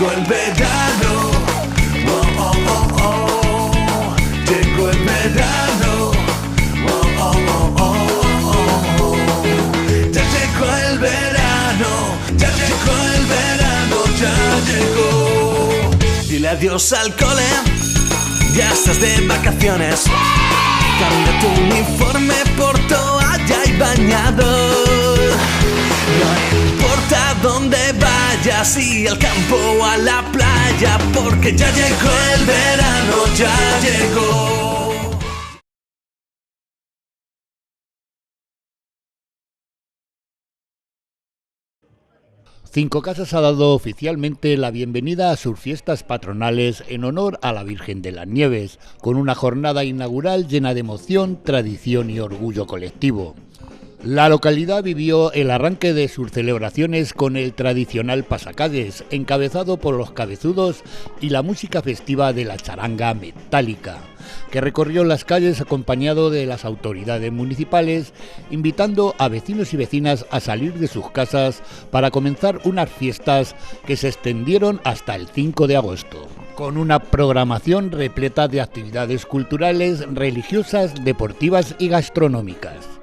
llegó el verano. Oh, oh, oh, oh. Llegó el verano. Oh, oh, oh, oh, oh. Ya llegó el verano. Ya llegó el verano. Ya llegó. Dile adiós al cole. Ya estás de vacaciones. Cambia tu uniforme por toalla y bañador. No importa dónde vayas, si al campo o a la playa, porque ya llegó el verano, ya llegó. Cinco Casas ha dado oficialmente la bienvenida a sus fiestas patronales en honor a la Virgen de las Nieves, con una jornada inaugural llena de emoción, tradición y orgullo colectivo. La localidad vivió el arranque de sus celebraciones con el tradicional pasacalles, encabezado por los cabezudos y la música festiva de la charanga metálica, que recorrió las calles acompañado de las autoridades municipales, invitando a vecinos y vecinas a salir de sus casas para comenzar unas fiestas que se extendieron hasta el 5 de agosto, con una programación repleta de actividades culturales, religiosas, deportivas y gastronómicas.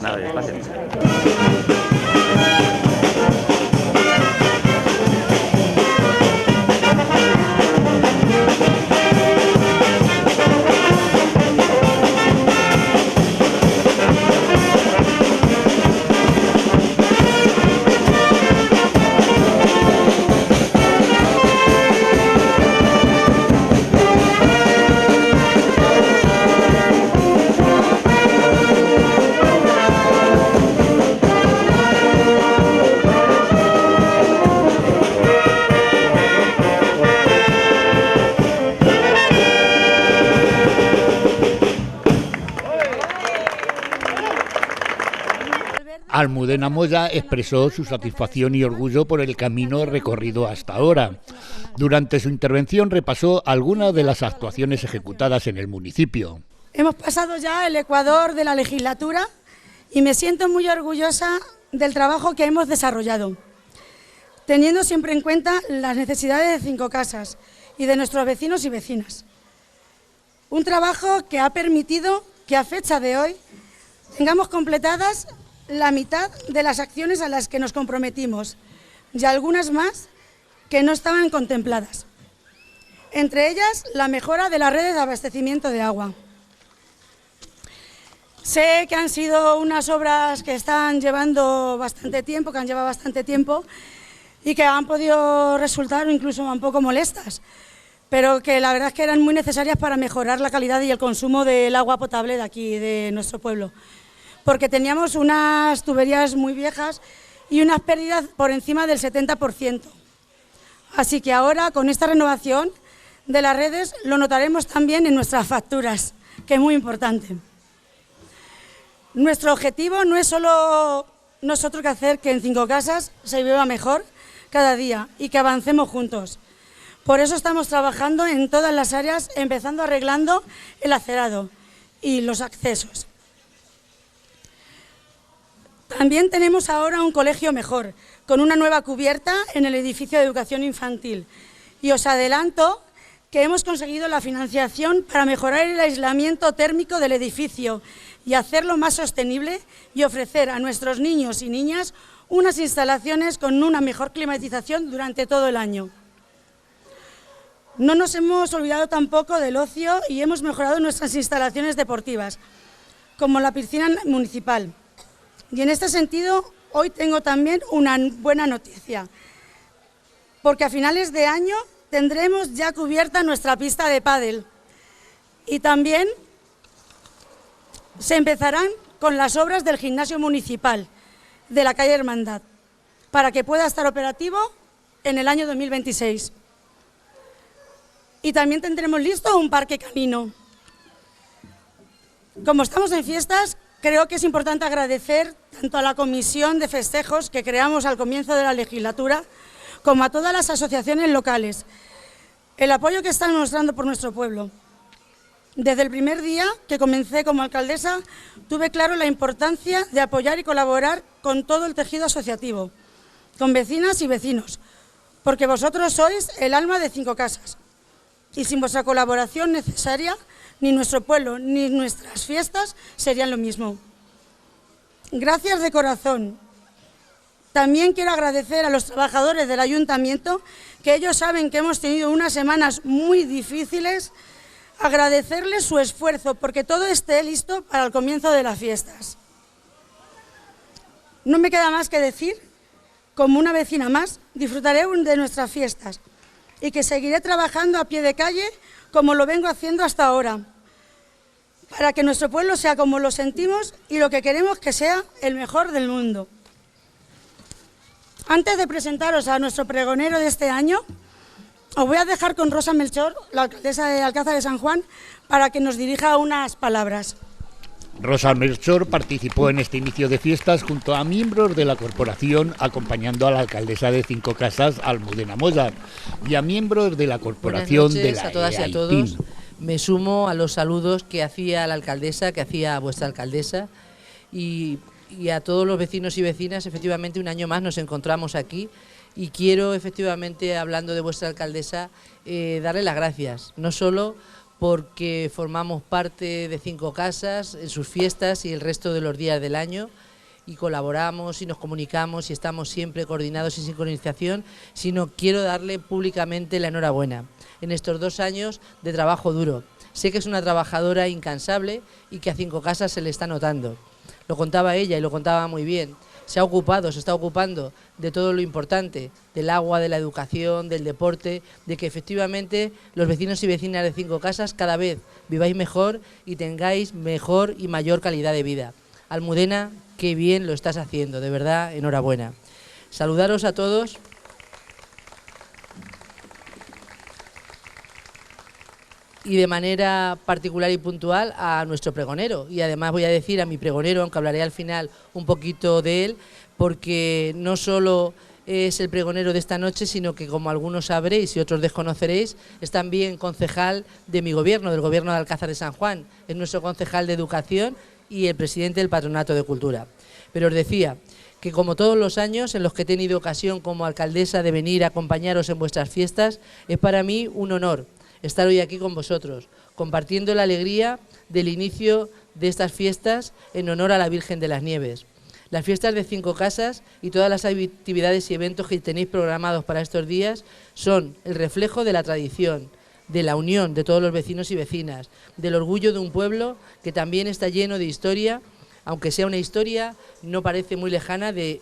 Nada, despacio. Almudena Moya expresó su satisfacción y orgullo por el camino recorrido hasta ahora. Durante su intervención repasó algunas de las actuaciones ejecutadas en el municipio. Hemos pasado ya el ecuador de la legislatura y me siento muy orgullosa del trabajo que hemos desarrollado, teniendo siempre en cuenta las necesidades de Cinco Casas y de nuestros vecinos y vecinas. Un trabajo que ha permitido que a fecha de hoy tengamos completadas la mitad de las acciones a las que nos comprometimos y algunas más que no estaban contempladas. Entre ellas, la mejora de las redes de abastecimiento de agua. Sé que han sido unas obras que están llevando bastante tiempo, que han llevado bastante tiempo y que han podido resultar incluso un poco molestas, pero que la verdad es que eran muy necesarias para mejorar la calidad y el consumo del agua potable de aquí, de nuestro pueblo, porque teníamos unas tuberías muy viejas y unas pérdidas por encima del 70%. Así que ahora, con esta renovación de las redes, lo notaremos también en nuestras facturas, que es muy importante. Nuestro objetivo no es solo nosotros que hacer que en Cinco Casas se viva mejor cada día y que avancemos juntos. Por eso estamos trabajando en todas las áreas, empezando arreglando el acerado y los accesos. También tenemos ahora un colegio mejor, con una nueva cubierta en el edificio de educación infantil. Y os adelanto que hemos conseguido la financiación para mejorar el aislamiento térmico del edificio y hacerlo más sostenible y ofrecer a nuestros niños y niñas unas instalaciones con una mejor climatización durante todo el año. No nos hemos olvidado tampoco del ocio y hemos mejorado nuestras instalaciones deportivas, como la piscina municipal. Y en este sentido, hoy tengo también una buena noticia, porque a finales de año tendremos ya cubierta nuestra pista de pádel y también se empezarán con las obras del gimnasio municipal de la calle Hermandad, para que pueda estar operativo en el año 2026. Y también tendremos listo un parque canino. Como estamos en fiestas, creo que es importante agradecer tanto a la comisión de festejos que creamos al comienzo de la legislatura, como a todas las asociaciones locales, el apoyo que están mostrando por nuestro pueblo. Desde el primer día que comencé como alcaldesa, tuve claro la importancia de apoyar y colaborar con todo el tejido asociativo, con vecinas y vecinos, porque vosotros sois el alma de Cinco Casas. Y sin vuestra colaboración necesaria, ni nuestro pueblo ni nuestras fiestas serían lo mismo. Gracias de corazón. También quiero agradecer a los trabajadores del ayuntamiento, que ellos saben que hemos tenido unas semanas muy difíciles, agradecerles su esfuerzo porque todo esté listo para el comienzo de las fiestas. No me queda más que decir, como una vecina más, disfrutaré de nuestras fiestas y que seguiré trabajando a pie de calle como lo vengo haciendo hasta ahora, para que nuestro pueblo sea como lo sentimos y lo que queremos que sea el mejor del mundo. Antes de presentaros a nuestro pregonero de este año, os voy a dejar con Rosa Melchor, la alcaldesa de Alcázar de San Juan, para que nos dirija unas palabras. Rosa Melchor participó en este inicio de fiestas junto a miembros de la corporación, acompañando a la alcaldesa de Cinco Casas, Almudena Moya, y a miembros de la corporación de la a todas y a todos. Me sumo a los saludos que hacía la alcaldesa, que hacía vuestra alcaldesa, y a todos los vecinos y vecinas. Efectivamente, un año más nos encontramos aquí y quiero, efectivamente, hablando de vuestra alcaldesa, darle las gracias, no solo porque formamos parte de Cinco Casas en sus fiestas y el resto de los días del año, y colaboramos y nos comunicamos y estamos siempre coordinados y en sincronización, sino quiero darle públicamente la enhorabuena en estos 2 años de trabajo duro. Sé que es una trabajadora incansable y que a Cinco Casas se le está notando. Lo contaba ella y lo contaba muy bien. Se está ocupando de todo lo importante, del agua, de la educación, del deporte, de que efectivamente los vecinos y vecinas de Cinco Casas cada vez viváis mejor y tengáis mejor y mayor calidad de vida. Almudena, qué bien lo estás haciendo, de verdad, enhorabuena. Saludaros a todos. Y de manera particular y puntual a nuestro pregonero. Y además voy a decir a mi pregonero, aunque hablaré al final un poquito de él, porque no solo es el pregonero de esta noche, sino que, como algunos sabréis y otros desconoceréis, es también concejal de mi gobierno, del gobierno de Alcázar de San Juan. Es nuestro concejal de Educación y el presidente del Patronato de Cultura. Pero os decía que, como todos los años en los que he tenido ocasión como alcaldesa de venir a acompañaros en vuestras fiestas, es para mí un honor estar hoy aquí con vosotros, compartiendo la alegría del inicio de estas fiestas en honor a la Virgen de las Nieves. Las fiestas de Cinco Casas y todas las actividades y eventos que tenéis programados para estos días son el reflejo de la tradición, de la unión de todos los vecinos y vecinas, del orgullo de un pueblo que también está lleno de historia, aunque sea una historia no parece muy lejana, de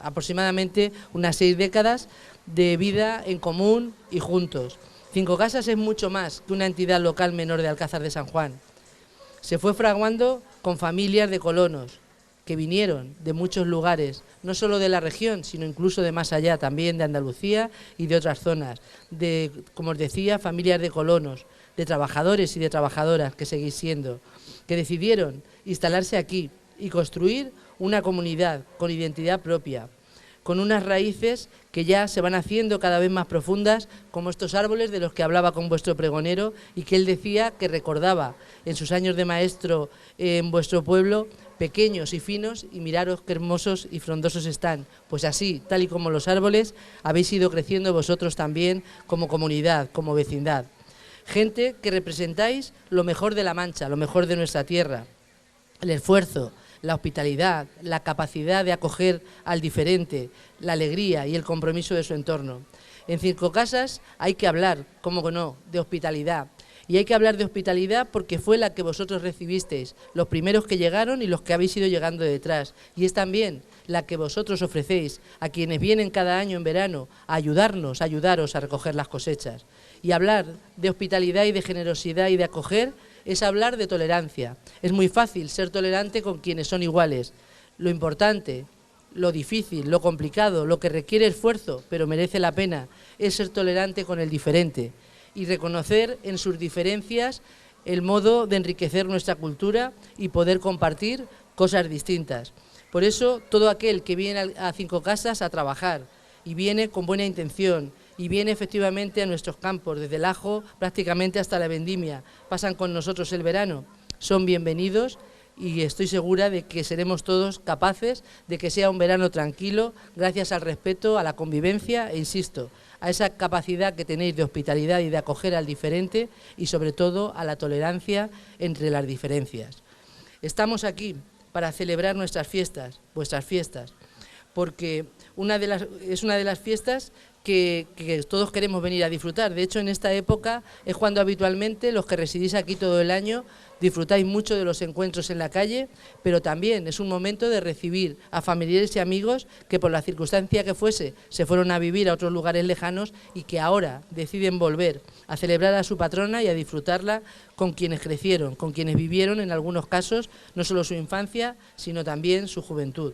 aproximadamente unas 6 décadas de vida en común y juntos. Cinco Casas es mucho más que una entidad local menor de Alcázar de San Juan. Se fue fraguando con familias de colonos que vinieron de muchos lugares, no solo de la región, sino incluso de más allá, también de Andalucía y de otras zonas, de, como os decía, familias de colonos, de trabajadores y de trabajadoras, que seguís siendo, que decidieron instalarse aquí y construir una comunidad con identidad propia, con unas raíces que ya se van haciendo cada vez más profundas, como estos árboles de los que hablaba con vuestro pregonero y que él decía que recordaba en sus años de maestro en vuestro pueblo, pequeños y finos, y miraros qué hermosos y frondosos están. Pues así, tal y como los árboles, habéis ido creciendo vosotros también como comunidad, como vecindad. Gente que representáis lo mejor de La Mancha, lo mejor de nuestra tierra, el esfuerzo, la hospitalidad, la capacidad de acoger al diferente, la alegría y el compromiso de su entorno. En Cinco Casas hay que hablar, cómo no, de hospitalidad. Y hay que hablar de hospitalidad porque fue la que vosotros recibisteis, los primeros que llegaron y los que habéis ido llegando detrás. Y es también la que vosotros ofrecéis a quienes vienen cada año en verano a ayudaros a recoger las cosechas. Y hablar de hospitalidad y de generosidad y de acoger es hablar de tolerancia. Es muy fácil ser tolerante con quienes son iguales. Lo importante, lo difícil, lo complicado, lo que requiere esfuerzo, pero merece la pena, es ser tolerante con el diferente y reconocer en sus diferencias el modo de enriquecer nuestra cultura y poder compartir cosas distintas. Por eso, todo aquel que viene a Cinco Casas a trabajar y viene con buena intención y viene efectivamente a nuestros campos, desde el ajo prácticamente hasta la vendimia, pasan con nosotros el verano, son bienvenidos y estoy segura de que seremos todos capaces de que sea un verano tranquilo, gracias al respeto, a la convivencia e, insisto, a esa capacidad que tenéis de hospitalidad y de acoger al diferente y, sobre todo, a la tolerancia entre las diferencias. Estamos aquí para celebrar nuestras fiestas, vuestras fiestas, porque es una de las fiestas que todos queremos venir a disfrutar. De hecho, en esta época es cuando habitualmente los que residís aquí todo el año disfrutáis mucho de los encuentros en la calle, pero también es un momento de recibir a familiares y amigos que, por la circunstancia que fuese, se fueron a vivir a otros lugares lejanos y que ahora deciden volver a celebrar a su patrona y a disfrutarla con quienes crecieron, con quienes vivieron, en algunos casos, no solo su infancia, sino también su juventud.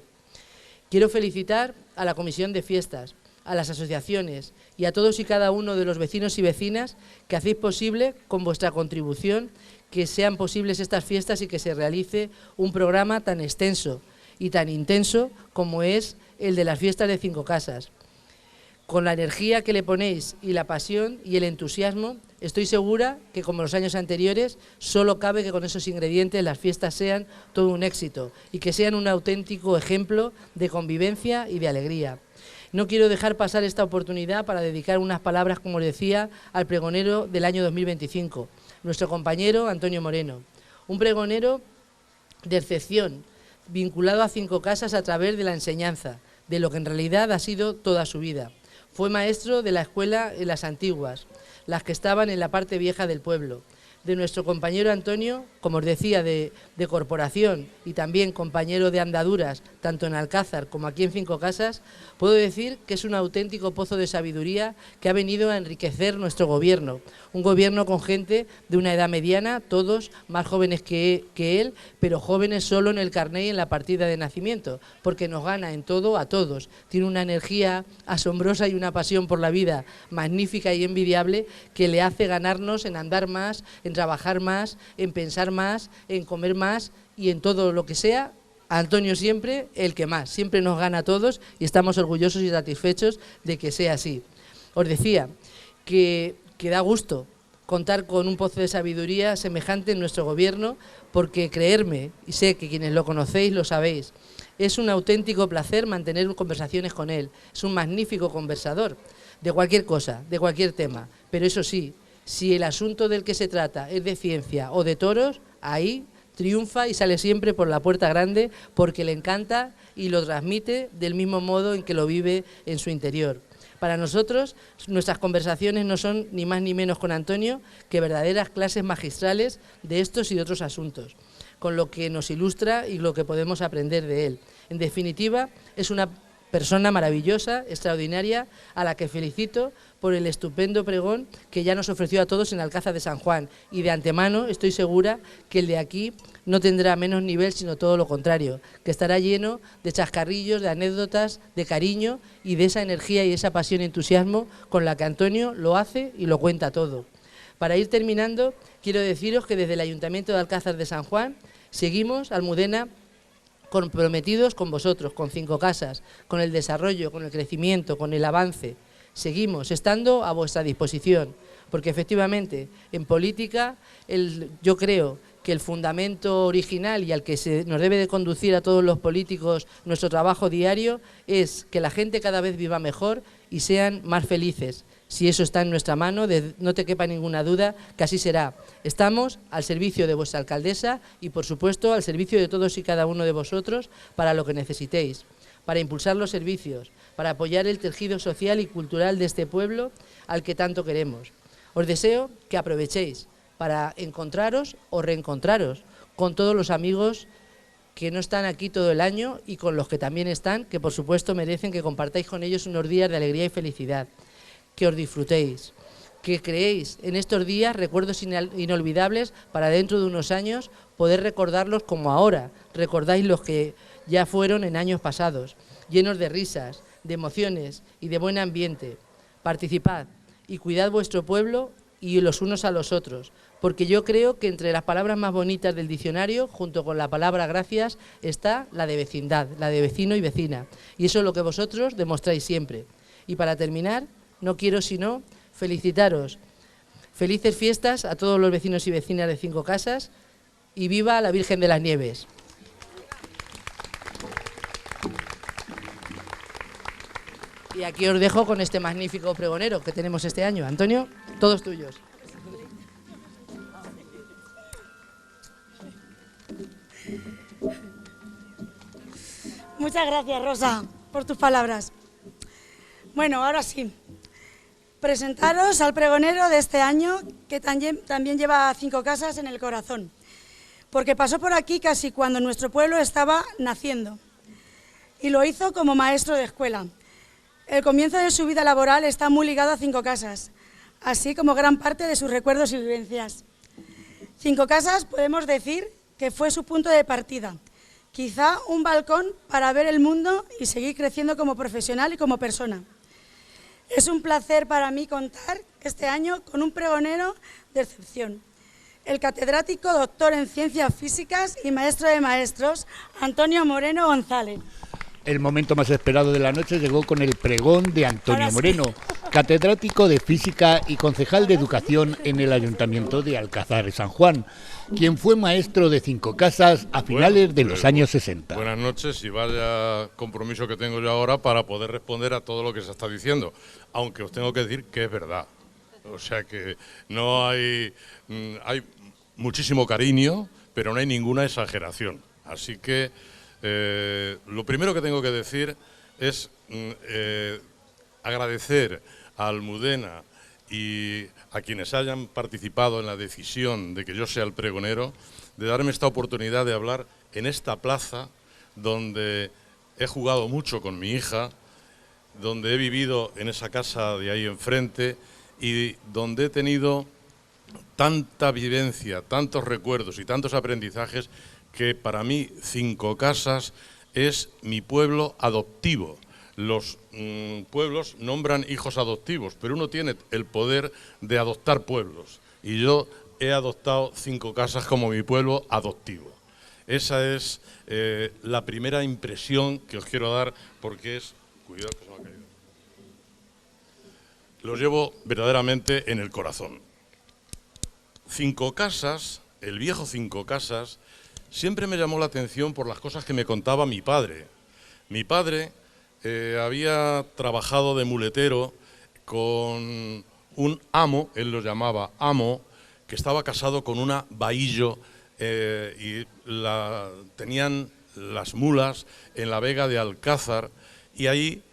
Quiero felicitar a la Comisión de Fiestas, a las asociaciones y a todos y cada uno de los vecinos y vecinas que hacéis posible con vuestra contribución que sean posibles estas fiestas y que se realice un programa tan extenso y tan intenso como es el de las fiestas de Cinco Casas. Con la energía que le ponéis y la pasión y el entusiasmo, estoy segura que, como los años anteriores, solo cabe que con esos ingredientes las fiestas sean todo un éxito y que sean un auténtico ejemplo de convivencia y de alegría. No quiero dejar pasar esta oportunidad para dedicar unas palabras, como os decía, al pregonero del año 2025, nuestro compañero Antonio Moreno. Un pregonero de excepción, vinculado a Cinco Casas a través de la enseñanza, de lo que en realidad ha sido toda su vida. Fue maestro de la escuela en las antiguas, las que estaban en la parte vieja del pueblo. De nuestro compañero Antonio, como os decía, de corporación y también compañero de andaduras, tanto en Alcázar como aquí en Cinco Casas, puedo decir que es un auténtico pozo de sabiduría que ha venido a enriquecer nuestro gobierno. Un gobierno con gente de una edad mediana, todos más jóvenes que él, pero jóvenes solo en el carné y en la partida de nacimiento, porque nos gana en todo a todos. Tiene una energía asombrosa y una pasión por la vida magnífica y envidiable que le hace ganarnos en andar más, en trabajar más, en pensar más, en comer más y en todo lo que sea. Antonio siempre el que más, siempre nos gana a todos y estamos orgullosos y satisfechos de que sea así. Os decía que da gusto contar con un pozo de sabiduría semejante en nuestro gobierno, porque creerme, y sé que quienes lo conocéis lo sabéis, es un auténtico placer mantener conversaciones con él. Es un magnífico conversador de cualquier cosa, de cualquier tema, pero eso sí, si el asunto del que se trata es de ciencia o de toros, ahí triunfa y sale siempre por la puerta grande porque le encanta y lo transmite del mismo modo en que lo vive en su interior. Para nosotros, nuestras conversaciones no son ni más ni menos con Antonio que verdaderas clases magistrales de estos y de otros asuntos, con lo que nos ilustra y lo que podemos aprender de él. En definitiva, es una persona maravillosa, extraordinaria, a la que felicito por el estupendo pregón que ya nos ofreció a todos en Alcázar de San Juan, y de antemano estoy segura que el de aquí no tendrá menos nivel, sino todo lo contrario, que estará lleno de chascarrillos, de anécdotas, de cariño y de esa energía y esa pasión y entusiasmo con la que Antonio lo hace y lo cuenta todo. Para ir terminando, quiero deciros que desde el Ayuntamiento de Alcázar de San Juan seguimos, Almudena, comprometidos con vosotros, con Cinco Casas, con el desarrollo, con el crecimiento, con el avance. Seguimos estando a vuestra disposición, porque efectivamente en política yo creo que el fundamento original y al que nos debe de conducir a todos los políticos nuestro trabajo diario es que la gente cada vez viva mejor y sean más felices. Si eso está en nuestra mano, no te quepa ninguna duda que así será. Estamos al servicio de vuestra alcaldesa y, por supuesto, al servicio de todos y cada uno de vosotros para lo que necesitéis, para impulsar los servicios, para apoyar el tejido social y cultural de este pueblo al que tanto queremos. Os deseo que aprovechéis para encontraros o reencontraros con todos los amigos que no están aquí todo el año y con los que también están, que por supuesto merecen que compartáis con ellos unos días de alegría y felicidad. Que os disfrutéis, que creéis en estos días recuerdos inolvidables para dentro de unos años poder recordarlos como ahora recordáis los que ya fueron en años pasados, llenos de risas, de emociones y de buen ambiente. Participad y cuidad vuestro pueblo y los unos a los otros, porque yo creo que entre las palabras más bonitas del diccionario, junto con la palabra gracias, está la de vecindad, la de vecino y vecina, y eso es lo que vosotros demostráis siempre. Y para terminar, no quiero sino felicitaros. Felices fiestas a todos los vecinos y vecinas de Cinco Casas y viva la Virgen de las Nieves. Y aquí os dejo con este magnífico pregonero que tenemos este año. Antonio, todos tuyos. Muchas gracias, Rosa, por tus palabras. Bueno, ahora sí. Presentaros al pregonero de este año, que también lleva Cinco Casas en el corazón, porque pasó por aquí casi cuando nuestro pueblo estaba naciendo, y lo hizo como maestro de escuela. El comienzo de su vida laboral está muy ligado a Cinco Casas, así como gran parte de sus recuerdos y vivencias. Cinco Casas podemos decir que fue su punto de partida, quizá un balcón para ver el mundo y seguir creciendo como profesional y como persona. Es un placer para mí contar este año con un pregonero de excepción, el catedrático doctor en Ciencias Físicas y maestro de maestros, Antonio Moreno González. El momento más esperado de la noche llegó con el pregón de Antonio Moreno, catedrático de Física y concejal de Educación en el Ayuntamiento de Alcázar de San Juan, quien fue maestro de 5 casas a finales de los años 60. Buenas noches y vaya compromiso que tengo yo ahora para poder responder a todo lo que se está diciendo, aunque os tengo que decir que es verdad. O sea que no hay muchísimo cariño, pero no hay ninguna exageración. Así que lo primero que tengo que decir es agradecer a Almudena y a quienes hayan participado en la decisión de que yo sea el pregonero, de darme esta oportunidad de hablar en esta plaza donde he jugado mucho con mi hija, donde he vivido en esa casa de ahí enfrente y donde he tenido tanta vivencia, tantos recuerdos y tantos aprendizajes que para mí 5 Casas es mi pueblo adoptivo. Los pueblos nombran hijos adoptivos, pero uno tiene el poder de adoptar pueblos. Y yo he adoptado 5 Casas como mi pueblo adoptivo. Esa es la primera impresión que os quiero dar, porque es... Cuidado que se me ha caído. Lo llevo verdaderamente en el corazón. 5 Casas, el viejo 5 Casas, siempre me llamó la atención por las cosas que me contaba mi padre. Mi padre había trabajado de muletero con un amo, él lo llamaba amo, que estaba casado con una bahillo y tenían las mulas en la Vega de Alcázar y ahí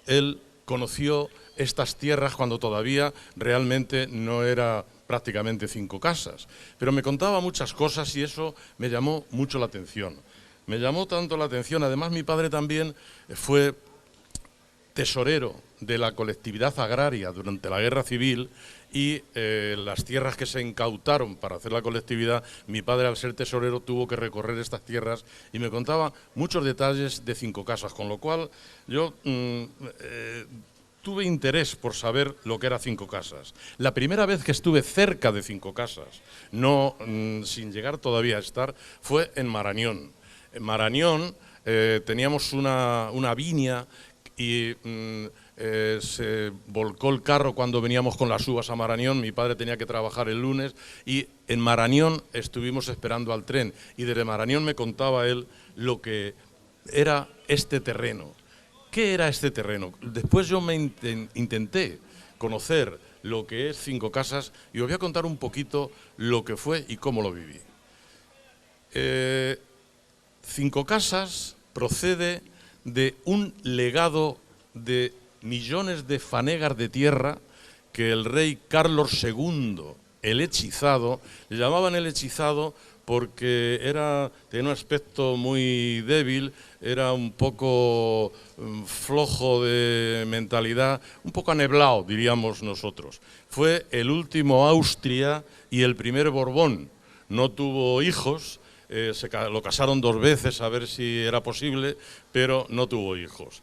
él conoció estas tierras cuando todavía realmente no era prácticamente 5 Casas, pero me contaba muchas cosas y eso me llamó mucho la atención. Me llamó tanto la atención, además mi padre también fue tesorero de la colectividad agraria durante la Guerra Civil y las tierras que se incautaron para hacer la colectividad, mi padre al ser tesorero tuvo que recorrer estas tierras y me contaba muchos detalles de 5 Casas, con lo cual yo tuve interés por saber lo que era 5 Casas. La primera vez que estuve cerca de 5 Casas, no sin llegar todavía a estar, fue en Marañón. En Marañón teníamos una viña y se volcó el carro cuando veníamos con las uvas a Marañón. Mi padre tenía que trabajar el lunes y en Marañón estuvimos esperando al tren. Y desde Marañón me contaba él lo que era este terreno. ¿Qué era este terreno? Después yo me intenté conocer lo que es 5 Casas y os voy a contar un poquito lo que fue y cómo lo viví. 5 Casas procede de un legado de millones de fanegas de tierra que el rey Carlos II, el hechizado, le llamaban el hechizado porque tenía un aspecto muy débil, era un poco flojo de mentalidad, un poco aneblado, diríamos nosotros. Fue el último Austria y el primer Borbón. No tuvo hijos, lo casaron 2 veces a ver si era posible, pero no tuvo hijos.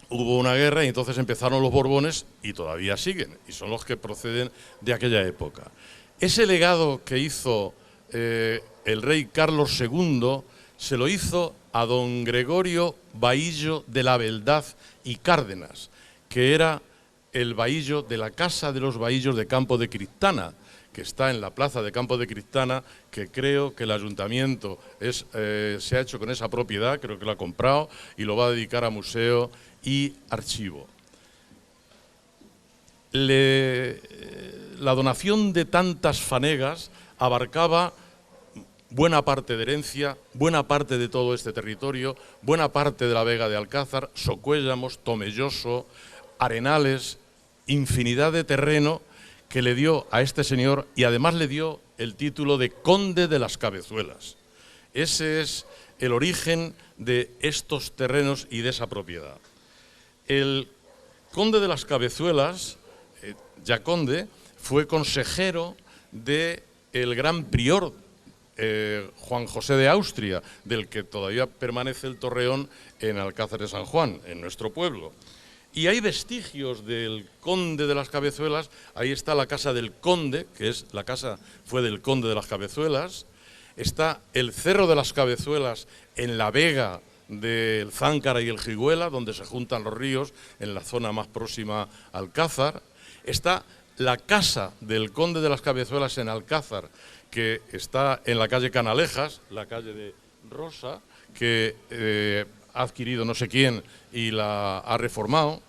Hubo una guerra y entonces empezaron los Borbones y todavía siguen, y son los que proceden de aquella época. Ese legado que hizo el rey Carlos II se lo hizo a don Gregorio Bahillo de la Beldad y Cárdenas, que era el bahillo de la Casa de los Bahillos de Campo de Cristana, que está en la plaza de Campo de Cristana, que creo que el ayuntamiento se ha hecho con esa propiedad, creo que lo ha comprado y lo va a dedicar a museo y archivo. La donación de tantas fanegas abarcaba buena parte de herencia, buena parte de todo este territorio, buena parte de la Vega de Alcázar, Socuéllamos, Tomelloso, Arenales, infinidad de terreno que le dio a este señor y además le dio el título de Conde de las Cabezuelas. Ese es el origen de estos terrenos y de esa propiedad. El Conde de las Cabezuelas, ya conde, fue consejero del gran prior Juan José de Austria, del que todavía permanece el torreón en Alcázar de San Juan, en nuestro pueblo. Y hay vestigios del conde de las Cabezuelas. Ahí está la casa del conde, que es la casa fue del conde de las Cabezuelas. Está el Cerro de las Cabezuelas en la vega del Záncara y el Jiguela, donde se juntan los ríos, en la zona más próxima a Alcázar. Está la casa del conde de las Cabezuelas en Alcázar, que está en la calle Canalejas, la calle de Rosa, que ha adquirido no sé quién y la ha reformado.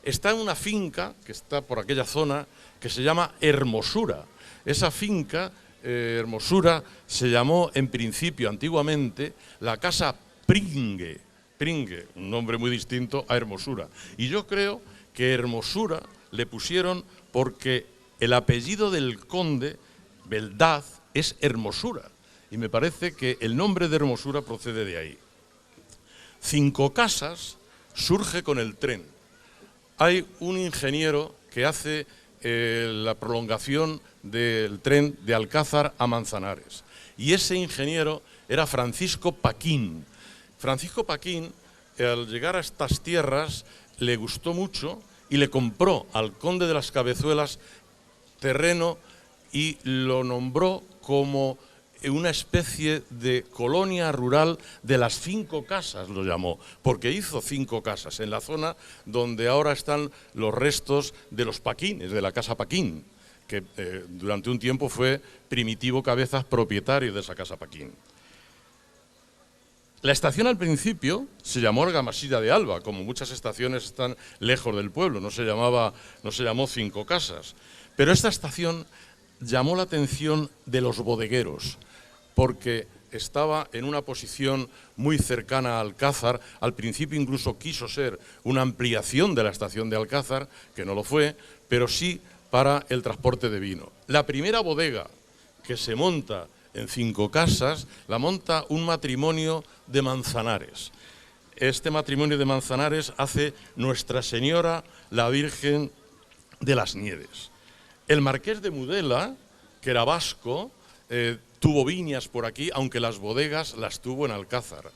Está en una finca que está por aquella zona que se llama Hermosura. Esa finca, Hermosura, se llamó en principio, antiguamente, la Casa Pringue, un nombre muy distinto a Hermosura. Y yo creo que Hermosura le pusieron porque el apellido del conde, Beldaz, es Hermosura. Y me parece que el nombre de Hermosura procede de ahí. Cinco Casas surge con el tren. Hay un ingeniero que hace la prolongación del tren de Alcázar a Manzanares. Y ese ingeniero era Francisco Paquín. Francisco Paquín, al llegar a estas tierras, le gustó mucho y le compró al conde de las Cabezuelas terreno y lo nombró como una especie de colonia rural de las 5 casas, lo llamó, porque hizo 5 casas en la zona donde ahora están los restos de los Paquines, de la casa Paquín, que durante un tiempo fue Primitivo Cabezas propietario de esa casa Paquín. La estación al principio se llamó Argamasilla de Alba, como muchas estaciones están lejos del pueblo, no se llamó 5 Casas, pero esta estación llamó la atención de los bodegueros, porque estaba en una posición muy cercana a Alcázar. Al principio incluso quiso ser una ampliación de la estación de Alcázar, que no lo fue, pero sí para el transporte de vino. La primera bodega que se monta en 5 Casas la monta un matrimonio de Manzanares. Este matrimonio de Manzanares hace Nuestra Señora la Virgen de las Nieves. El marqués de Mudela, que era vasco, tuvo viñas por aquí, aunque las bodegas las tuvo en Alcázar.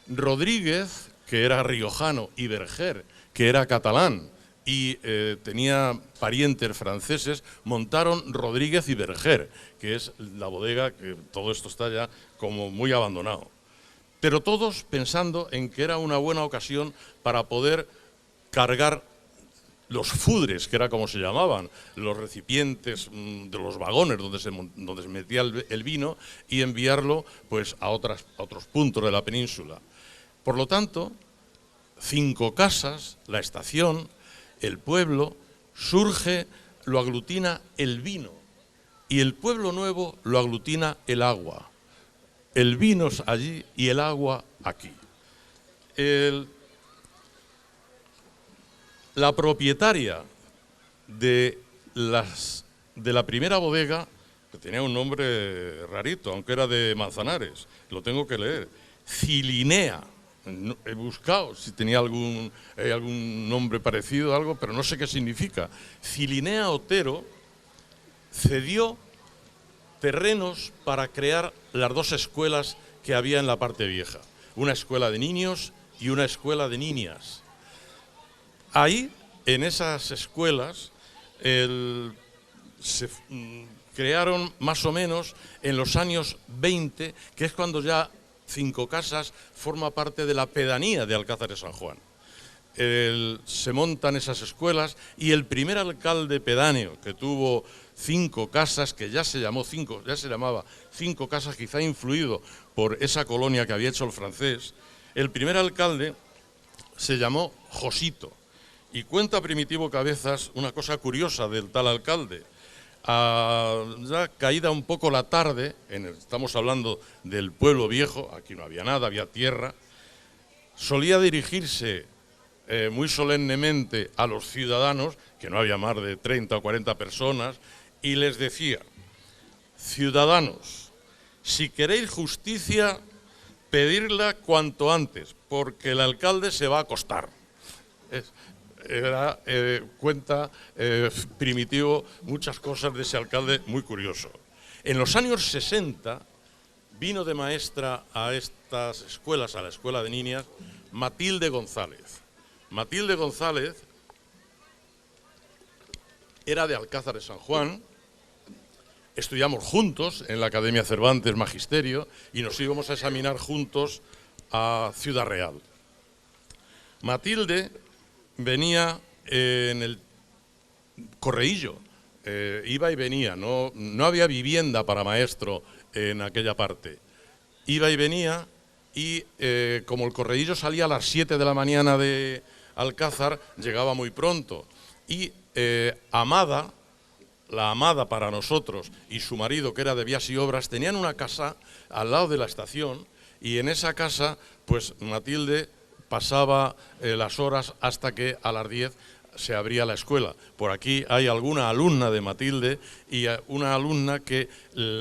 Rodríguez, que era riojano, y Berger, que era catalán, y tenía parientes franceses, montaron Rodríguez y Berger, que es la bodega, que todo esto está ya como muy abandonado. Pero todos pensando en que era una buena ocasión para poder cargar los fudres, que era como se llamaban, los recipientes de los vagones donde se metía el vino, y enviarlo pues a otros puntos de la península. Por lo tanto, 5 Casas, la estación, el pueblo, surge, lo aglutina el vino, y el pueblo nuevo lo aglutina el agua. El vino es allí y el agua aquí. La propietaria de la primera bodega, que tenía un nombre rarito, aunque era de Manzanares, lo tengo que leer, Cilinea. He buscado si tenía algún nombre parecido, algo, pero no sé qué significa. Cilinea Otero cedió terrenos para crear las 2 escuelas que había en la parte vieja, una escuela de niños y una escuela de niñas. Ahí, en esas escuelas, se crearon más o menos en los años 20, que es cuando ya 5 Casas forma parte de la pedanía de Alcázar de San Juan. Se montan esas escuelas y el primer alcalde pedáneo que tuvo 5 Casas, que ya se llamaba 5 Casas, quizá influido por esa colonia que había hecho el francés, el primer alcalde se llamó Josito. Y cuenta Primitivo Cabezas una cosa curiosa del tal alcalde. Ya caída un poco la tarde, estamos hablando del pueblo viejo, aquí no había nada, había tierra, solía dirigirse muy solemnemente a los ciudadanos, que no había más de 30 o 40 personas, y les decía: ciudadanos, si queréis justicia, pedirla cuanto antes, porque el alcalde se va a acostar. Cuenta Primitivo muchas cosas de ese alcalde muy curioso. En los años 60 vino de maestra a estas escuelas, a la escuela de niñas, Matilde González. Matilde González era de Alcázar de San Juan. Estudiamos juntos en la Academia Cervantes Magisterio y nos íbamos a examinar juntos a Ciudad Real. Matilde venía en el correíllo, iba y venía, no había vivienda para maestro en aquella parte. Iba y venía y como el correíllo salía a las 7 de la mañana de Alcázar, llegaba muy pronto. Y Amada, la Amada para nosotros, y su marido, que era de Vías y Obras, tenían una casa al lado de la estación, y en esa casa, pues Matilde pasaba las horas hasta que a las 10 se abría la escuela. Por aquí hay alguna alumna de Matilde, y una alumna que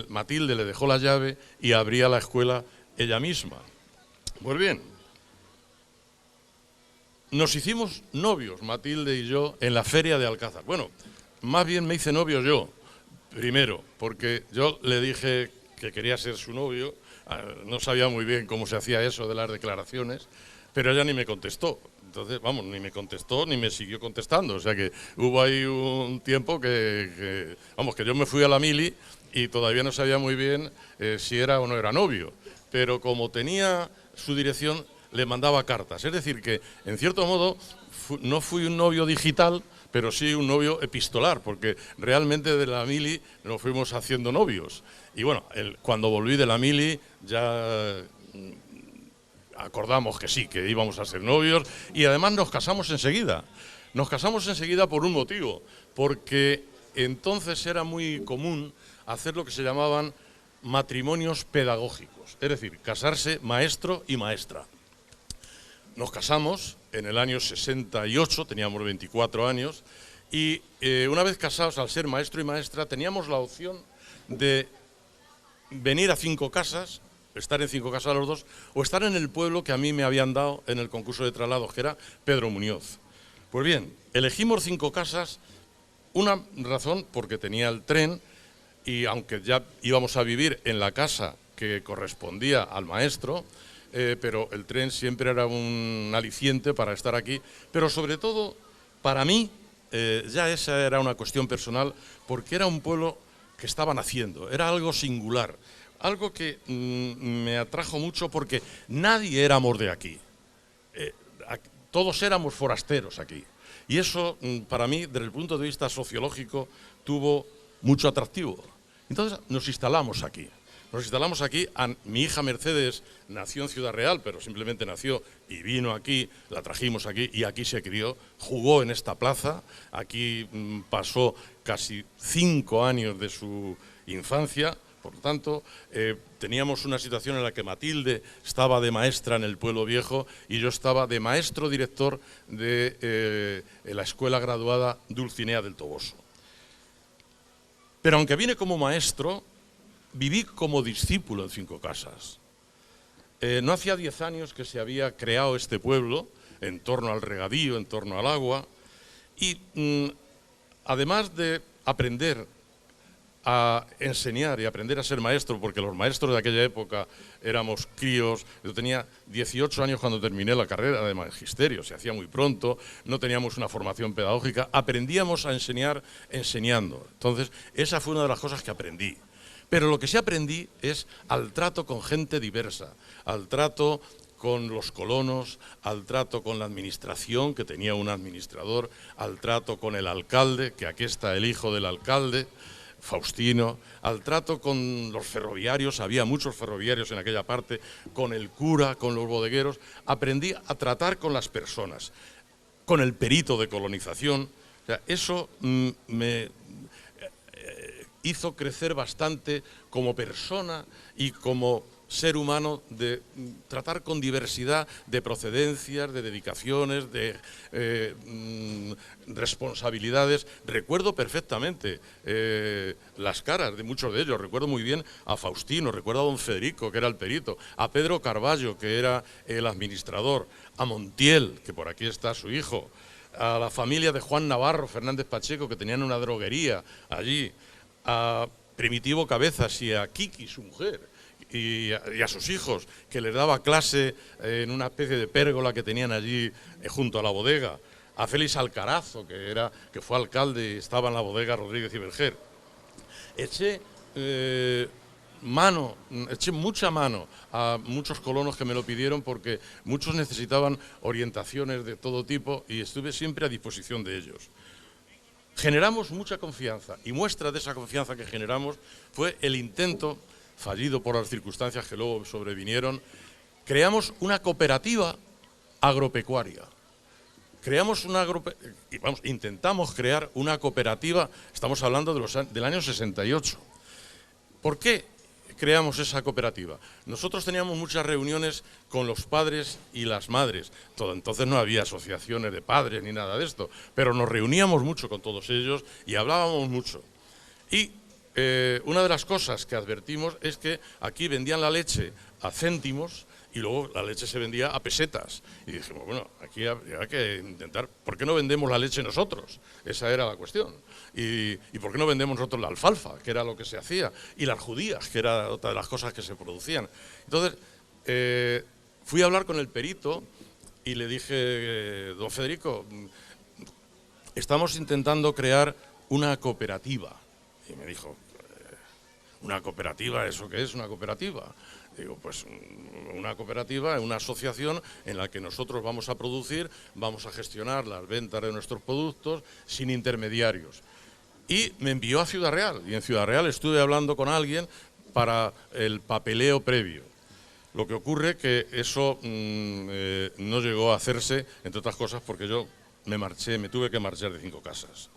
Matilde le dejó la llave y abría la escuela ella misma. Pues bien, nos hicimos novios, Matilde y yo, en la feria de Alcázar. Bueno, más bien me hice novio yo, primero, porque yo le dije que quería ser su novio, no sabía muy bien cómo se hacía eso de las declaraciones, pero ella ni me contestó. Entonces, vamos, ni me contestó ni me siguió contestando. O sea que hubo ahí un tiempo que yo me fui a la mili y todavía no sabía muy bien si era o no era novio. Pero como tenía su dirección, le mandaba cartas. Es decir, que en cierto modo no fui un novio digital, pero sí un novio epistolar, porque realmente de la mili nos fuimos haciendo novios. Y bueno, cuando volví de la mili ya acordamos que sí, que íbamos a ser novios, y además nos casamos enseguida. Nos casamos enseguida por un motivo, porque entonces era muy común hacer lo que se llamaban matrimonios pedagógicos, es decir, casarse maestro y maestra. Nos casamos en el año 68, teníamos 24 años, y una vez casados, al ser maestro y maestra, teníamos la opción de venir a 5 casas, estar en 5 casas los dos, o estar en el pueblo que a mí me habían dado en el concurso de traslados, que era Pedro Muñoz. Pues bien, elegimos 5 casas, una razón porque tenía el tren, y aunque ya íbamos a vivir en la casa que correspondía al maestro, pero el tren siempre era un aliciente para estar aquí, pero sobre todo para mí, ya esa era una cuestión personal, porque era un pueblo que estaba naciendo, era algo singular, algo que me atrajo mucho porque nadie éramos de aquí, todos éramos forasteros aquí, y eso para mí, desde el punto de vista sociológico, tuvo mucho atractivo. Entonces nos instalamos aquí. Nos instalamos aquí, mi hija Mercedes nació en Ciudad Real, pero simplemente nació y vino aquí, la trajimos aquí y aquí se crió, jugó en esta plaza, aquí pasó casi 5 años de su infancia, por lo tanto, teníamos una situación en la que Matilde estaba de maestra en el Pueblo Viejo y yo estaba de maestro director de la escuela graduada Dulcinea del Toboso. Pero aunque vine como maestro, viví como discípulo en 5 casas. No hacía 10 años que se había creado este pueblo en torno al regadío, en torno al agua, y además de aprender a enseñar y aprender a ser maestro, porque los maestros de aquella época éramos críos, yo tenía 18 años cuando terminé la carrera de magisterio, se hacía muy pronto, no teníamos una formación pedagógica, aprendíamos a enseñar enseñando. Entonces, esa fue una de las cosas que aprendí. Pero lo que sí aprendí es al trato con gente diversa, al trato con los colonos, al trato con la administración, que tenía un administrador, al trato con el alcalde, que aquí está el hijo del alcalde, Faustino, al trato con los ferroviarios, había muchos ferroviarios en aquella parte, con el cura, con los bodegueros. Aprendí a tratar con las personas, con el perito de colonización. O sea, eso me hizo crecer bastante como persona y como ser humano, de tratar con diversidad de procedencias, de dedicaciones, de responsabilidades. Recuerdo perfectamente las caras de muchos de ellos, recuerdo muy bien a Faustino, recuerdo a don Federico, que era el perito, a Pedro Carballo, que era el administrador, a Montiel, que por aquí está su hijo, a la familia de Juan Navarro Fernández Pacheco, que tenían una droguería allí, a Primitivo Cabezas y a Kiki, su mujer, y a sus hijos, que les daba clase en una especie de pérgola que tenían allí junto a la bodega, a Félix Alcarazo, que fue alcalde y estaba en la bodega Rodríguez y Verger. Eché mucha mano a muchos colonos que me lo pidieron porque muchos necesitaban orientaciones de todo tipo y estuve siempre a disposición de ellos. Generamos mucha confianza y muestra de esa confianza que generamos fue el intento, fallido por las circunstancias que luego sobrevinieron, creamos una cooperativa agropecuaria. Intentamos crear una cooperativa, estamos hablando del año 68. ¿Por qué creamos esa cooperativa? Nosotros teníamos muchas reuniones con los padres y las madres. Entonces no había asociaciones de padres ni nada de esto, pero nos reuníamos mucho con todos ellos y hablábamos mucho. Y una de las cosas que advertimos es que aquí vendían la leche a céntimos y luego la leche se vendía a pesetas. Y dijimos, bueno, aquí hay que intentar, ¿por qué no vendemos la leche nosotros? Esa era la cuestión. ¿Y por qué no vendemos nosotros la alfalfa, que era lo que se hacía? Y las judías, que era otra de las cosas que se producían. Entonces, fui a hablar con el perito y le dije, don Federico, estamos intentando crear una cooperativa. Y me dijo, ¿una cooperativa? ¿Eso qué es una cooperativa? Digo, pues una cooperativa es una asociación en la que nosotros vamos a producir, vamos a gestionar las ventas de nuestros productos sin intermediarios. Y me envió a Ciudad Real, y en Ciudad Real estuve hablando con alguien para el papeleo previo. Lo que ocurre que eso no llegó a hacerse, entre otras cosas, porque yo me tuve que marchar de 5 casas.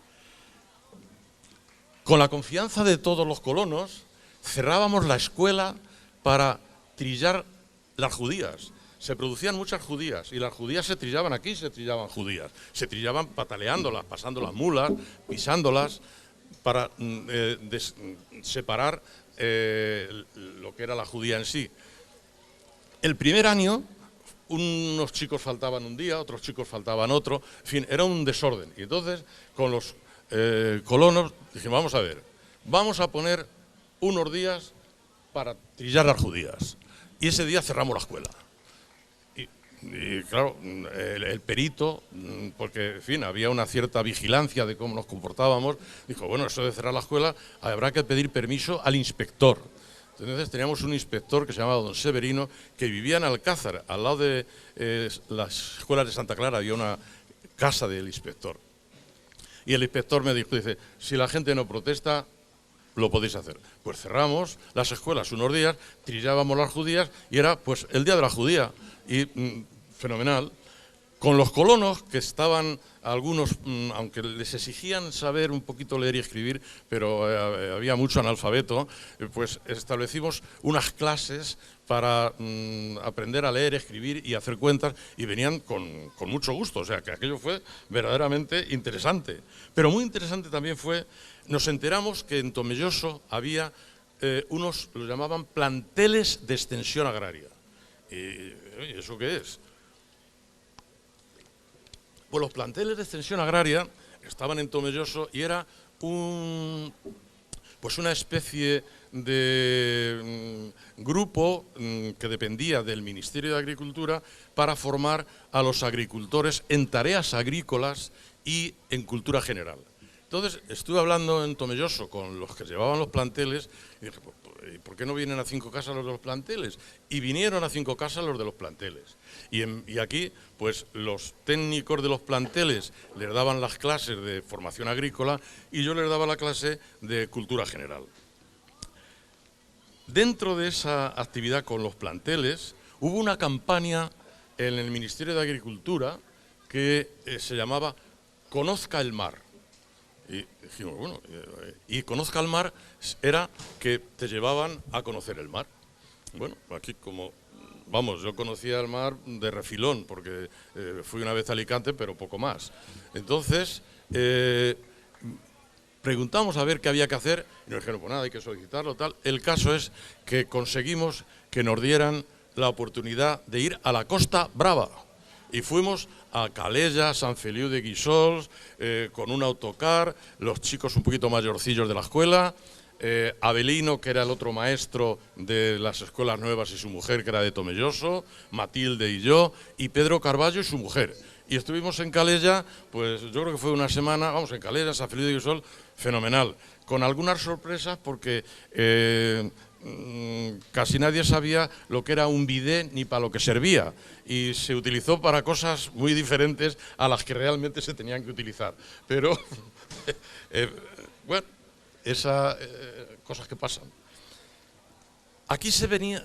Con la confianza de todos los colonos, cerrábamos la escuela para trillar las judías. Se producían muchas judías y las judías se trillaban aquí, se trillaban judías. Se trillaban pataleándolas, pasando las mulas, pisándolas, para separar lo que era la judía en sí. El primer año, unos chicos faltaban un día, otros chicos faltaban otro, en fin, era un desorden. Y entonces, con los colonos, dijimos, vamos a ver, vamos a poner unos días para trillar las judías. Y ese día cerramos la escuela. Y claro, el perito, porque en fin, había una cierta vigilancia de cómo nos comportábamos, dijo, bueno, eso de cerrar la escuela habrá que pedir permiso al inspector. Entonces teníamos un inspector que se llamaba don Severino, que vivía en Alcázar, al lado de las escuelas de Santa Clara, había una casa del inspector. Y el inspector me dijo, dice, si la gente no protesta, lo podéis hacer. Pues cerramos las escuelas unos días, trillábamos las judías y era pues el día de la judía. Y fenomenal. Con los colonos, que estaban algunos, aunque les exigían saber un poquito leer y escribir, pero había mucho analfabeto, pues establecimos unas clases para aprender a leer, escribir y hacer cuentas, y venían con mucho gusto, o sea que aquello fue verdaderamente interesante. Pero muy interesante también fue, nos enteramos que en Tomelloso había unos, los llamaban planteles de extensión agraria. ¿Y eso qué es? Pues los planteles de extensión agraria estaban en Tomelloso y era pues una especie de grupo que dependía del Ministerio de Agricultura para formar a los agricultores en tareas agrícolas y en cultura general. Entonces estuve hablando en Tomelloso con los que llevaban los planteles y dije, ¿por qué no vienen a 5 casas los de los planteles? Y vinieron a 5 casas los de los planteles. Y aquí, pues los técnicos de los planteles les daban las clases de formación agrícola y yo les daba la clase de cultura general. Dentro de esa actividad con los planteles, hubo una campaña en el Ministerio de Agricultura que se llamaba Conozca el mar. Y dijimos, bueno, y Conozca el mar era que te llevaban a conocer el mar. Bueno, aquí como, vamos, yo conocía el mar de refilón, porque fui una vez a Alicante, pero poco más. Entonces, preguntamos a ver qué había que hacer, y nos dijeron, pues nada, hay que solicitarlo, tal. El caso es que conseguimos que nos dieran la oportunidad de ir a la Costa Brava. Y fuimos a Calella, San Feliu de Guíxols, con un autocar, los chicos un poquito mayorcillos de la escuela, Avelino, que era el otro maestro de las escuelas nuevas, y su mujer, que era de Tomelloso, Matilde y yo, y Pedro Carballo y su mujer. Y estuvimos en Calella, pues yo creo que fue una semana, vamos, en Calella, San Feliu de Guíxols, fenomenal, con algunas sorpresas porque casi nadie sabía lo que era un bidet ni para lo que servía, y se utilizó para cosas muy diferentes a las que realmente se tenían que utilizar. Pero, bueno, esas cosas que pasan. Aquí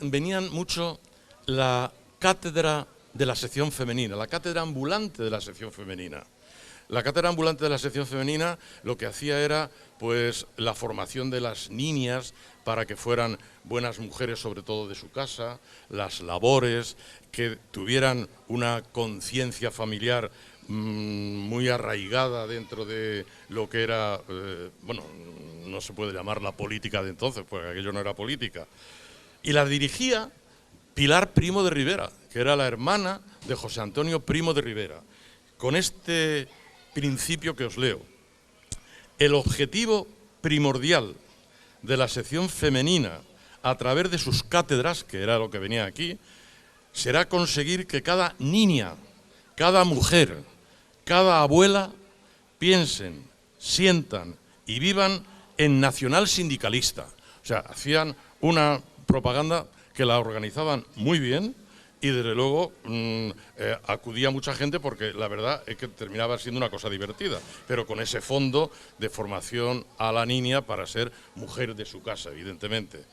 venían mucho la cátedra de la sección femenina, la cátedra ambulante de la sección femenina. La cátedra ambulante de la sección femenina lo que hacía era pues la formación de las niñas para que fueran buenas mujeres, sobre todo de su casa, las labores, que tuvieran una conciencia familiar muy arraigada dentro de lo que era, bueno, no se puede llamar la política de entonces, porque aquello no era política. Y la dirigía Pilar Primo de Rivera, que era la hermana de José Antonio Primo de Rivera, con este principio que os leo. El objetivo primordial de la sección femenina a través de sus cátedras, que era lo que venía aquí, será conseguir que cada niña, cada mujer, cada abuela piensen, sientan y vivan en nacional sindicalista. O sea, hacían una propaganda que la organizaban muy bien y desde luego acudía mucha gente porque la verdad es que terminaba siendo una cosa divertida, pero con ese fondo de formación a la niña para ser mujer de su casa, evidentemente.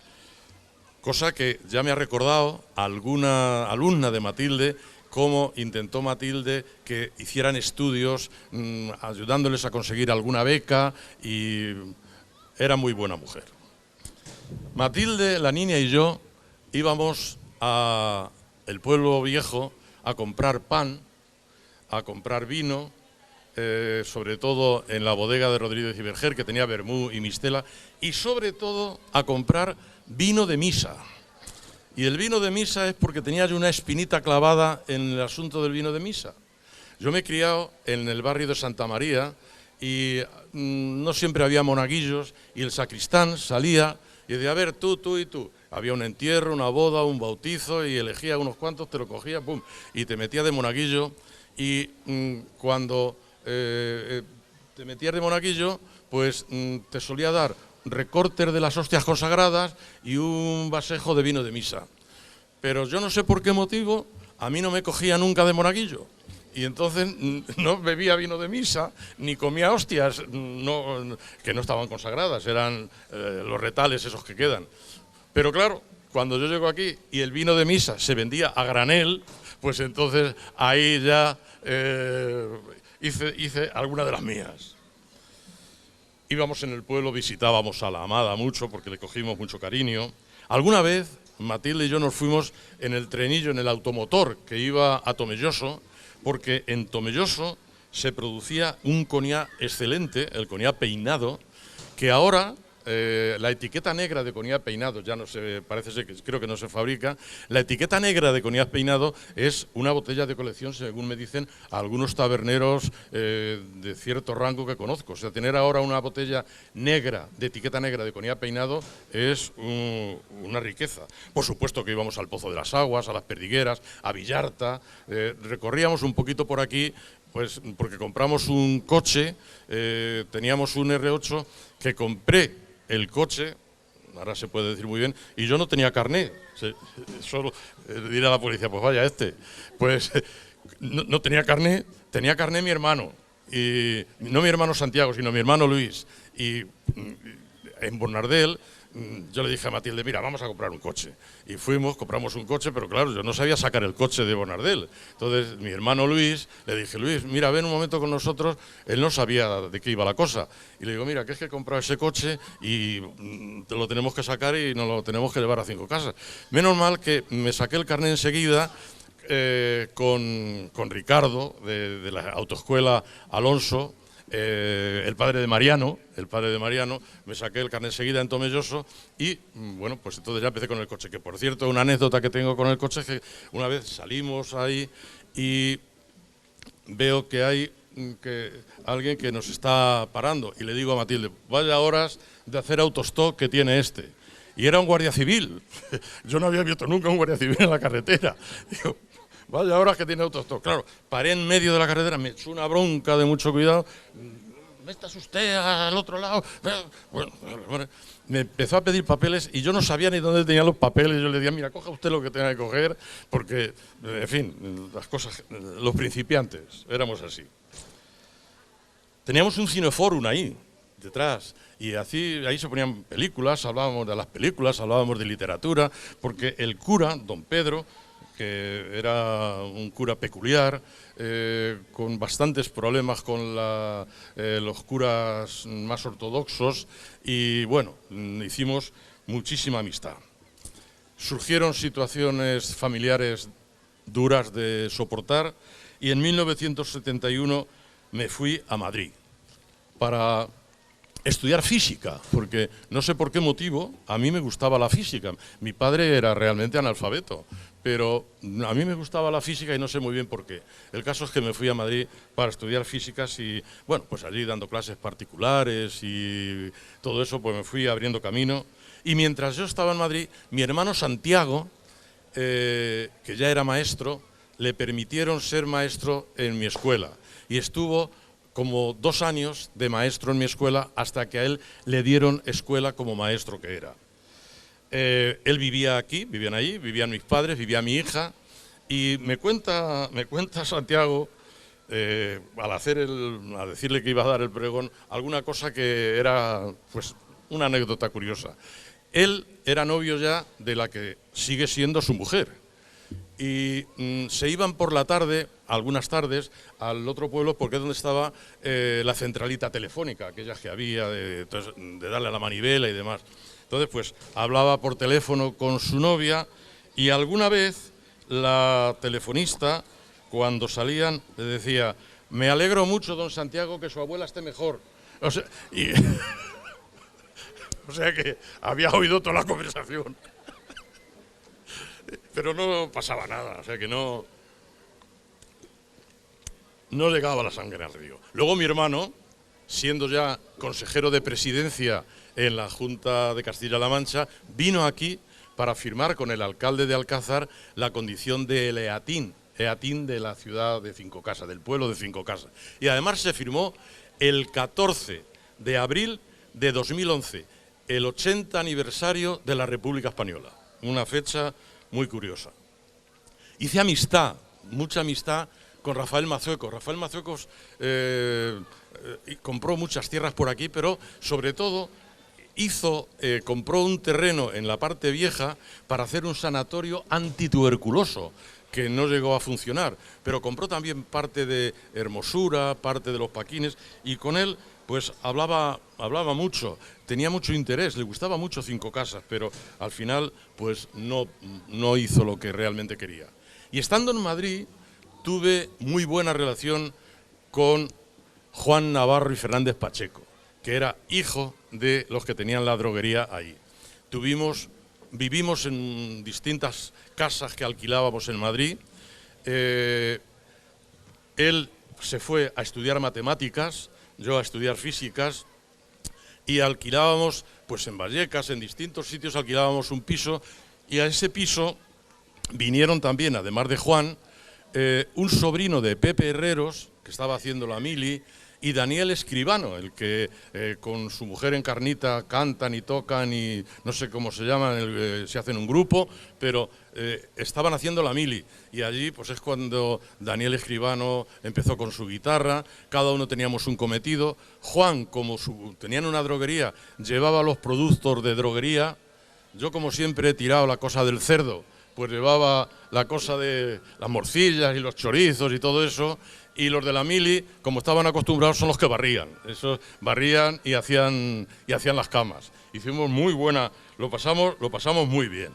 Cosa que ya me ha recordado alguna alumna de Matilde, cómo intentó Matilde que hicieran estudios ayudándoles a conseguir alguna beca, y era muy buena mujer. Matilde, la niña, y yo íbamos a el pueblo viejo a comprar pan, a comprar vino, sobre todo en la bodega de Rodríguez y Verger, que tenía vermú y mistela, y sobre todo a comprar vino de misa. Y el vino de misa es porque tenía yo una espinita clavada en el asunto del vino de misa. Yo me he criado en el barrio de Santa María y no siempre había monaguillos, y el sacristán salía y decía, a ver, tú y tú. Había un entierro, una boda, un bautizo, y elegía unos cuantos, te lo cogía, pum, y te metías de monaguillo. Y cuando te metías de monaguillo, pues te solía dar recortes de las hostias consagradas y un vasejo de vino de misa. Pero yo no sé por qué motivo, a mí no me cogía nunca de monaguillo. Y entonces no bebía vino de misa, ni comía hostias, que no estaban consagradas, eran los retales esos que quedan. Pero claro, cuando yo llego aquí y el vino de misa se vendía a granel, pues entonces ahí ya hice alguna de las mías. Íbamos en el pueblo, visitábamos a la amada mucho porque le cogimos mucho cariño. Alguna vez Matilde y yo nos fuimos en el trenillo, en el automotor que iba a Tomelloso, porque en Tomelloso se producía un coñac excelente, el coñac Peinado, que ahora la etiqueta negra de coñac Peinado ya no se, parece ser que creo que no se fabrica. La etiqueta negra de coñac Peinado es una botella de colección, según me dicen algunos taberneros de cierto rango que conozco. O sea, tener ahora una botella negra, de etiqueta negra de coñac Peinado, es una riqueza. Por supuesto que íbamos al Pozo de las Aguas, a las Perdigueras, a Villarta, recorríamos un poquito por aquí, pues porque compramos un coche, teníamos un R8 que compré el coche, ahora se puede decir muy bien, y yo no tenía carné. Solo dirá a la policía, pues vaya pues no tenía carné, tenía carné mi hermano, y no mi hermano Santiago, sino mi hermano Luis, y en Bernardel yo le dije a Matilde, mira, vamos a comprar un coche. Y fuimos, compramos un coche, pero claro, yo no sabía sacar el coche de Bernardel. Entonces, mi hermano Luis, le dije, Luis, mira, ven un momento con nosotros. Él no sabía de qué iba la cosa. Y le digo, mira, que es que he comprado ese coche y te lo tenemos que sacar y nos lo tenemos que llevar a 5 casas. Menos mal que me saqué el carnet enseguida con Ricardo, de la autoescuela Alonso, el padre de Mariano, me saqué el carnet enseguida en Tomelloso y, bueno, pues entonces ya empecé con el coche, que por cierto, una anécdota que tengo con el coche es que una vez salimos ahí y veo que hay alguien que nos está parando. Y le digo a Matilde, vaya horas de hacer autostop que tiene este. Y era un guardia civil. Yo no había visto nunca un guardia civil en la carretera. Digo, vaya horas que tiene autostop. Claro, paré en medio de la carretera, me echó una bronca de mucho cuidado. ¿Me estás usted al otro lado? Bueno, me empezó a pedir papeles y yo no sabía ni dónde tenía los papeles. Yo le decía, mira, coja usted lo que tenga que coger, porque, en fin, las cosas, los principiantes, éramos así. Teníamos un cineforum ahí, detrás, y así, ahí se ponían películas, hablábamos de las películas, hablábamos de literatura, porque el cura, don Pedro, que era un cura peculiar, con bastantes problemas con los curas más ortodoxos, y bueno, hicimos muchísima amistad. Surgieron situaciones familiares duras de soportar, y en 1971 me fui a Madrid para estudiar física, porque no sé por qué motivo, a mí me gustaba la física. Mi padre era realmente analfabeto, pero a mí me gustaba la física y no sé muy bien por qué. El caso es que me fui a Madrid para estudiar físicas y, bueno, pues allí dando clases particulares y todo eso, pues me fui abriendo camino. Y mientras yo estaba en Madrid, mi hermano Santiago, que ya era maestro, le permitieron ser maestro en mi escuela y estuvo como 2 años de maestro en mi escuela hasta que a él le dieron escuela como maestro que era. Él vivía aquí, vivían allí, vivían mis padres, vivía mi hija, y me cuenta Santiago, a decirle que iba a dar el pregón, alguna cosa que era pues una anécdota curiosa. Él era novio ya de la que sigue siendo su mujer, y se iban por la tarde, algunas tardes, al otro pueblo porque es donde estaba la centralita telefónica, aquella que había de darle a la manivela y demás. Entonces, pues, hablaba por teléfono con su novia y alguna vez la telefonista, cuando salían, le decía, me alegro mucho, don Santiago, que su abuela esté mejor. O sea, o sea que había oído toda la conversación. Pero no pasaba nada, o sea que no llegaba la sangre al río. Luego mi hermano, siendo ya consejero de presidencia en la Junta de Castilla-La Mancha, vino aquí para firmar con el alcalde de Alcázar la condición de eatín de la ciudad de Cinco Casas, del pueblo de Cinco Casas. Y además se firmó el 14 de abril de 2011, el 80 aniversario de la República Española, una fecha muy curiosa. Hice amistad, mucha amistad con Rafael Mazueco. Rafael Mazueco compró muchas tierras por aquí, pero sobre todo compró un terreno en la parte vieja para hacer un sanatorio antituberculoso, que no llegó a funcionar, pero compró también parte de Hermosura, parte de Los Paquines, y con él pues hablaba mucho, tenía mucho interés, le gustaba mucho Cinco Casas, pero al final pues no hizo lo que realmente quería. Y estando en Madrid tuve muy buena relación con Juan Navarro y Fernández Pacheco, que era hijo de los que tenían la droguería ahí. Vivimos en distintas casas que alquilábamos en Madrid. Él se fue a estudiar matemáticas, yo a estudiar físicas, y alquilábamos, pues en Vallecas, en distintos sitios alquilábamos un piso, y a ese piso vinieron también, además de Juan, un sobrino de Pepe Herreros, que estaba haciendo la mili, y Daniel Escribano, el que con su mujer Encarnita cantan y tocan y no sé cómo se llaman, se hacen un grupo, pero estaban haciendo la mili. Y allí pues es cuando Daniel Escribano empezó con su guitarra, cada uno teníamos un cometido. Juan, como tenían una droguería, llevaba los productos de droguería. Yo, como siempre, he tirado la cosa del cerdo, pues llevaba la cosa de las morcillas y los chorizos y todo eso. Y los de la mili, como estaban acostumbrados, son los que barrían. Esos barrían y hacían las camas. Hicimos muy buena, lo pasamos muy bien.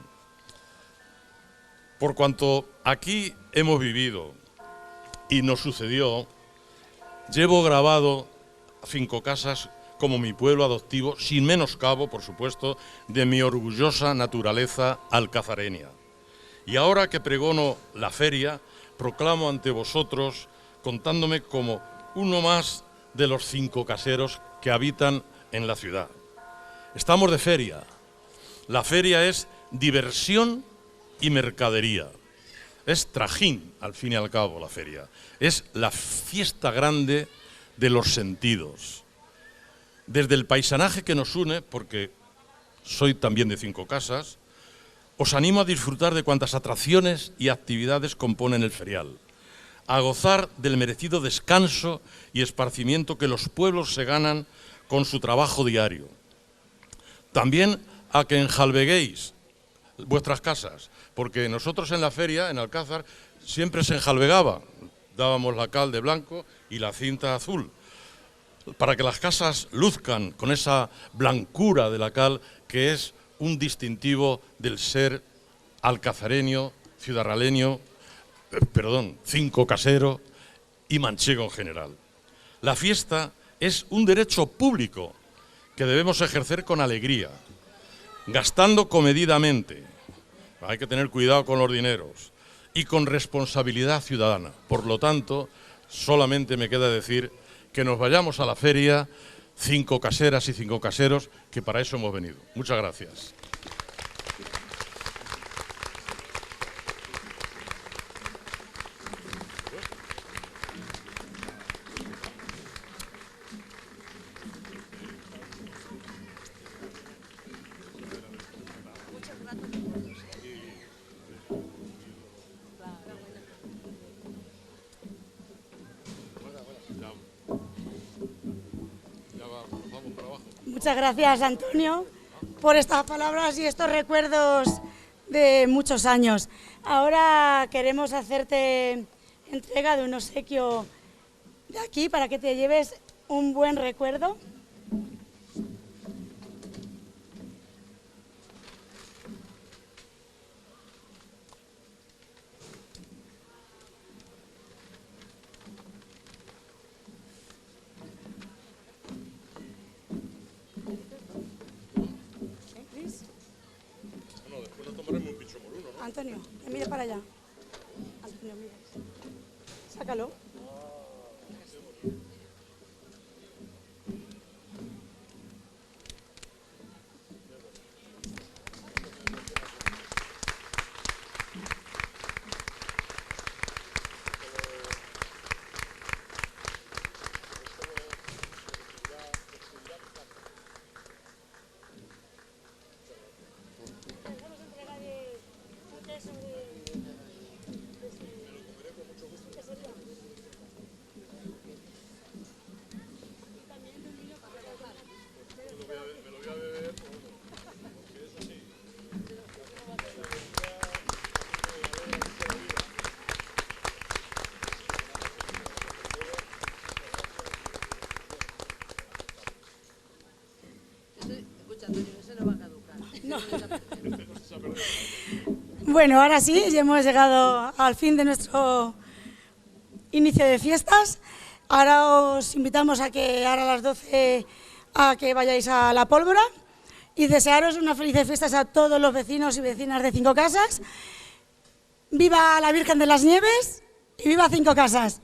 Por cuanto aquí hemos vivido y nos sucedió, llevo grabado Cinco Casas como mi pueblo adoptivo, sin menoscabo, por supuesto, de mi orgullosa naturaleza alcazareña. Y ahora que pregono la feria, proclamo ante vosotros, contándome como uno más de los 5 caseros que habitan en la ciudad. Estamos de feria. La feria es diversión y mercadería. Es trajín, al fin y al cabo, la feria. Es la fiesta grande de los sentidos. Desde el paisanaje que nos une, porque soy también de 5 casas, os animo a disfrutar de cuantas atracciones y actividades componen el ferial, a gozar del merecido descanso y esparcimiento que los pueblos se ganan con su trabajo diario. También a que enjalbeguéis vuestras casas, porque nosotros en la feria, en Alcázar, siempre se enjalbegaba. Dábamos la cal de blanco y la cinta azul, para que las casas luzcan con esa blancura de la cal que es un distintivo del ser alcazareño, ciudadraleño, cinco casero y manchego en general. La fiesta es un derecho público que debemos ejercer con alegría, gastando comedidamente. Hay que tener cuidado con los dineros y con responsabilidad ciudadana. Por lo tanto, solamente me queda decir que nos vayamos a la feria, 5 caseras y 5 caseros, que para eso hemos venido. Muchas gracias. Muchas gracias, Antonio, por estas palabras y estos recuerdos de muchos años. Ahora queremos hacerte entrega de un obsequio de aquí para que te lleves un buen recuerdo. Antonio, mira para allá. Antonio, mira. Sácalo. Bueno, ahora sí, ya hemos llegado al fin de nuestro inicio de fiestas. Ahora os invitamos a que ahora a las 12 a que vayáis a la pólvora y desearos unas felices fiestas a todos los vecinos y vecinas de 5 casas. ¡Viva la Virgen de las Nieves y viva 5 casas!